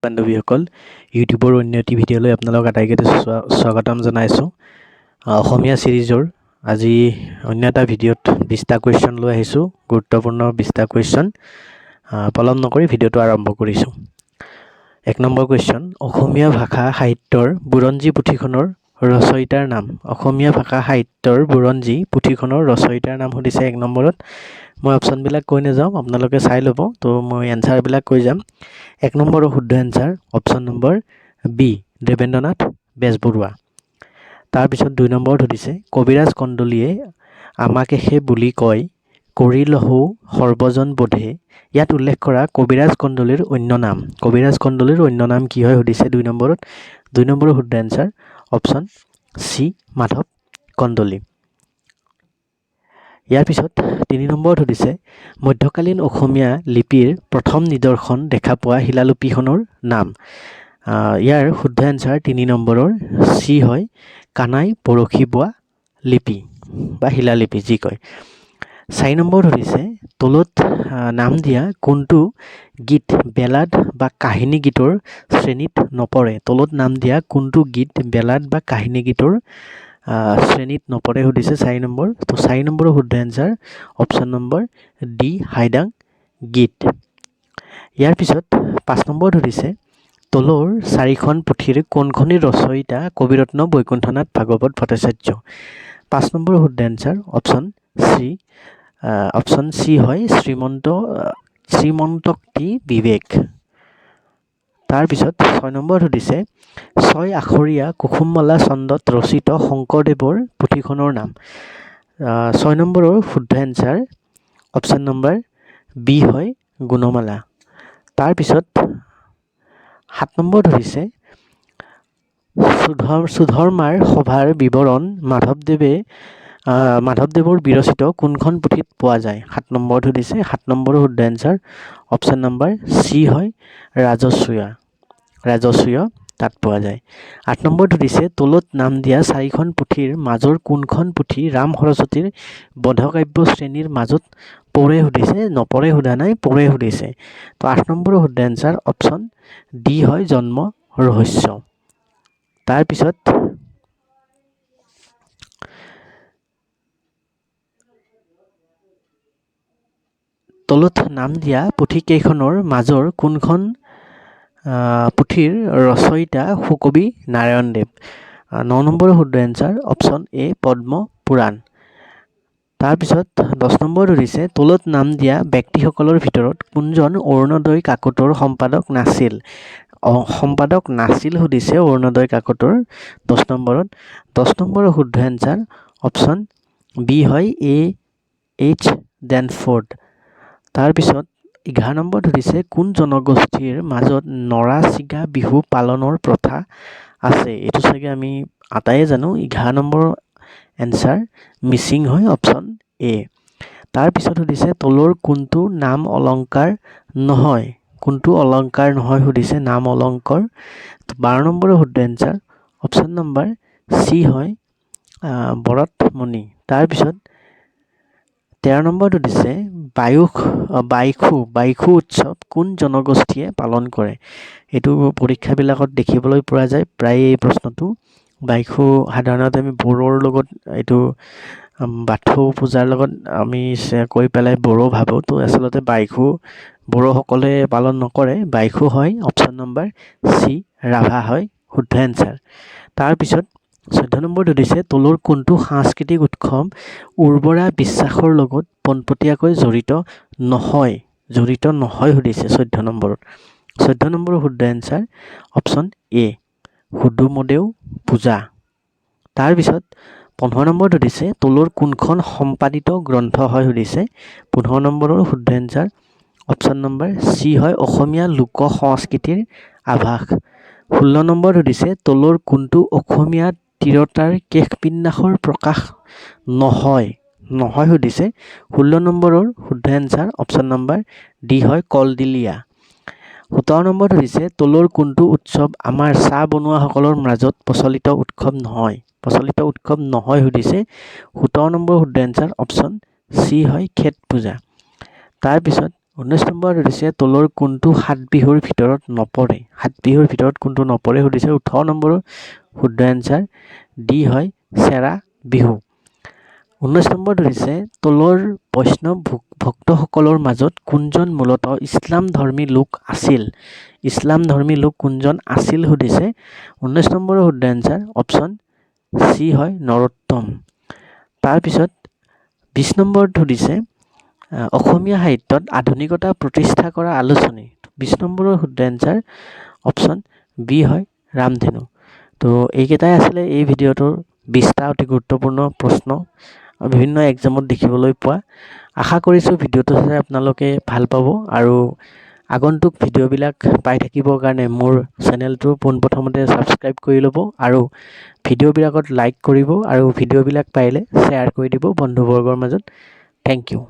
বান্ধৱীসকল ইউটিউবৰ অন্য এটি ভিডিঅ'লৈ আপোনালোক আটাইকেইটা স্বাগতম জনাইছোঁ অসমীয়া সিৰিজৰ আজি অন্য এটা ভিডিঅ'ত 20টা কুৱেশ্যন লৈ আহিছোঁ গুৰুত্বপূৰ্ণ 20টা কুৱেশ্যন পলম নকৰি ভিডিঅ'টো আৰম্ভ কৰিছোঁ 1 নম্বৰ কুৱেশ্যন অসমীয়া ভাষা সাহিত্যৰ বুৰঞ্জী পুথিখনৰ ৰচয়িতাৰ নাম অসমীয়া ভাষা সাহিত্যৰ বুৰঞ্জী পুথিখনৰ ৰচয়িতাৰ নাম সুধিছে 1 নম্বৰত মই অপচনবিলাক কৈ নাযাওঁ আপোনালোকে চাই ল'ব তো মই এনসাৰবিলাক কৈ যাম 1 নম্বৰৰ শুদ্ধ answer option number B Debendranath Bezbaruah তাৰ পিছত 2 নম্বৰত সুধিছে কবিৰাজ কণ্ডলীয়ে আমাকে সে বুলি কয় কৰি লহু সৰ্বজন বোধে ইয়াত উল্লেখ কৰা কবিৰাজ কণ্ডলীৰ অন্য নাম কি হয় সুধিছে 2 নম্বৰত 2 নম্বৰৰ শুদ্ধ answer option C Madhav Kandali ইয়াৰ পিছত 3 নম্বৰত সুধিছে মধ্যকালীন অসমীয়া লিপিৰ প্ৰথম নিদৰ্শন দেখা পোৱা শিলালিপিখনৰ নাম ইয়াৰ শুদ্ধ এনসাৰ 3 নম্বৰৰ সি হয় কানাই পৰখি বোৱা লিপি বা শিলালিপি যি কয় 4 নম্বৰত সুধিছে তলত নাম দিয়া কোনটো গীত বেলাড বা কাহিনী গীতৰ শ্ৰেণীত নপৰে তলত নাম দিয়া কোনটো গীত বেলাড বা কাহিনী গীতৰ শ্ৰেণীত নপৰে সুধিছে 4 নম্বৰ তো 4 নম্বৰৰ শুদ্ধ এনসাৰ অপচন নম্বৰ ডি হাইডাং গীত ইয়াৰ পিছত 5 নম্বৰত সুধিছে তলৰ 4খন পুথিৰ কোনখনি ৰচয়িতা কবিৰত্ন বৈকুণ্ঠনাথ ভাগৱত ভট্টাচাৰ্য 5 নম্বৰৰ শুদ্ধ এনসাৰ অপচন সি হয় শ্ৰীমন্তক্তি বিবেক তাৰ পিছত 6 নম্বৰত সুধিছে 6 আখৰীয়া কুসুমমালা ছন্দত ৰচিত শংকৰদেৱৰ পুথিখনৰ নাম 6 নম্বৰৰ শুদ্ধ এনসাৰ অপচন নম্বৰ বি হয় গুণমালা তাৰ পিছত 7 নম্বৰত সুধিছে সুধৰ্মাৰ সভাৰ বিৱৰণ মাধৱদেৱৰ বিৰচিত কোনখন পুথিত পোৱা যায় 7 নম্বৰত সুধিছে 7 নম্বৰৰ শুদ্ধ এনসাৰ অপচন নম্বৰ সি হয় ৰাজস্বীয় তাত পোৱা যায় 8 নম্বৰত সুধিছে তলত নাম দিয়া 4খন পুথিৰ মাজৰ কোনখন পুথি ৰাম সৰস্বতীৰ বধকাব্য শ্ৰেণীৰ মাজত পৰে সুধিছে নপৰে সোধা নাই পৰে সুধিছে তো 8 নম্বৰৰ শুদ্ধ এনসাৰ অপচন ডি হয় জন্ম ৰহস্য তাৰ পিছত তলত নাম দিয়া পুথিকেইখনৰ মাজৰ কোনখন পুথিৰ ৰচয়িতা সুকবি নাৰায়ণদেৱ 9 নম্বৰৰ শুদ্ধ এনসাৰ অপচন এ পদ্ম পুৰাণ তাৰপিছত 10 নম্বৰত সুধিছে তলত নাম দিয়া ব্যক্তিসকলৰ ভিতৰত কোনজন অৰুণোদয় কাকতৰ সম্পাদক নাছিল সুধিছে অৰুণোদয় কাকতৰ 10 নম্বৰৰ শুদ্ধ এনসাৰ অপচন বি হয় এইচ ডেনফৰ্ড তাৰপিছত 11 নম্বৰত সুধিছে কোন জনগোষ্ঠীৰ মাজত নৰা ছিগা বিহু পালনৰ প্ৰথা আছে এইটো চাগে আমি আটায়ে জানো 11 নম্বৰৰ এনসাৰ মিচিং হয় অপচন এ তাৰপিছত সুধিছে তলৰ কোনটো নাম অলংকাৰ নহয় সুধিছে নাম অলংকাৰ 12 নম্বৰৰ শুদ্ধ এনসাৰ অপচন নম্বৰ সি হয় বৰতমণি তাৰপিছত 13 নম্বৰত সুধিছে বাইখু উৎসৱ কোন জনগোষ্ঠীয়ে পালন কৰে এইটো পৰীক্ষাবিলাকত দেখিবলৈ পোৱা যায় প্ৰায় এই প্ৰশ্নটো বাইখু সাধাৰণতে আমি বড়োৰ লগত এইটো বাথৌ পূজাৰ লগত আমি কৈ পেলাই বড়ো ভাবোঁ তো আচলতে বাইখু বড়োসকলে পালন নকৰে বাইখু হয় অপচন নম্বৰ সি ৰাভা হয় শুদ্ধ এনসাৰ তাৰপিছত 14 নম্বৰত সুধিছে তলৰ কোনটো সাংস্কৃতিক উৎসৱ উৰ্বৰা বিশ্বাসৰ লগত পোনপটীয়াকৈ জড়িত নহয় সুধিছে 14 নম্বৰৰ শুদ্ধ এনসাৰ অপচন এ হুদুমদেউ পূজা তাৰপিছত 15 নম্বৰত সুধিছে তলৰ কোনখন সম্পাদিত গ্ৰন্থ হয় সুধিছে 15 নম্বৰৰ শুদ্ধ এনসাৰ অপচন নম্বৰ সি হয় অসমীয়া লোক সংস্কৃতিৰ আভাস 16 নম্বৰত সুধিছে তলৰ কোনটো অসমীয়া তিৰতাৰ কেশবিন্যাসৰ প্ৰকাশ নহয় সুধিছে 16 নম্বৰৰ শুদ্ধ এনসাৰ অপচন নম্বৰ ডি হয় কলদিলীয়া 17 নম্বৰত সুধিছে তলৰ কোনটো উৎসৱ আমাৰ চাহ বনোৱাসকলৰ মাজত প্ৰচলিত উৎসৱ নহয় সুধিছে 17 নম্বৰ শুদ্ধ এনসাৰ অপচন সি হয় খেত পূজা তাৰপিছত 19 নম্বৰ সুধিছে তলৰ কোনটো 7 বিহুৰ ভিতৰত নপৰে 7 বিহুৰ ভিতৰত কোনটো নপৰে সুধিছে 18 নম্বৰ শুদ্ধ এনসাৰ ডি হয় চেৰা বিহু 19 নম্বৰ সুধিছে তলৰ বৈষ্ণৱ ভক্তসকলৰ মাজত কোনজন মূলতঃ ইছলাম ধৰ্মী লোক আছিল ইছলাম ধৰ্মী লোক কোনজন আছিল সুধিছে 19 নম্বৰৰ শুদ্ধ এনসাৰ অপচন সি হয় নৰোত্তম তাৰ পিছত 20 নম্বৰত সুধিছে অসমীয়া সাহিত্যত আধুনিকতা প্ৰতিষ্ঠা কৰা আলোচনী 20 নম্বৰৰ শুদ্ধ এনসাৰ অপচন বি হয় ৰামধেনু তো এইকেইটাই আছিলে এই ভিডিঅ'টোৰ 20টা অতি গুৰুত্বপূৰ্ণ প্ৰশ্ন বিভিন্ন এক্সামত দেখিবলৈ পোৱা আশা কৰিছোঁ ভিডিঅ'টো চাই আপোনালোকে ভাল পাব আৰু আগন্তুক ভিডিঅ'বিলাক পাই থাকিবৰ কাৰণে মোৰ চেনেলটো পোনপ্ৰথমতে ছাবস্ক্ৰাইব কৰি ল'ব আৰু ভিডিঅ'বিলাকত লাইক কৰিব আৰু ভিডিঅ'বিলাক পাৰিলে শ্বেয়াৰ কৰি দিব বন্ধুবৰ্গৰ মাজত থ্যাংক ইউ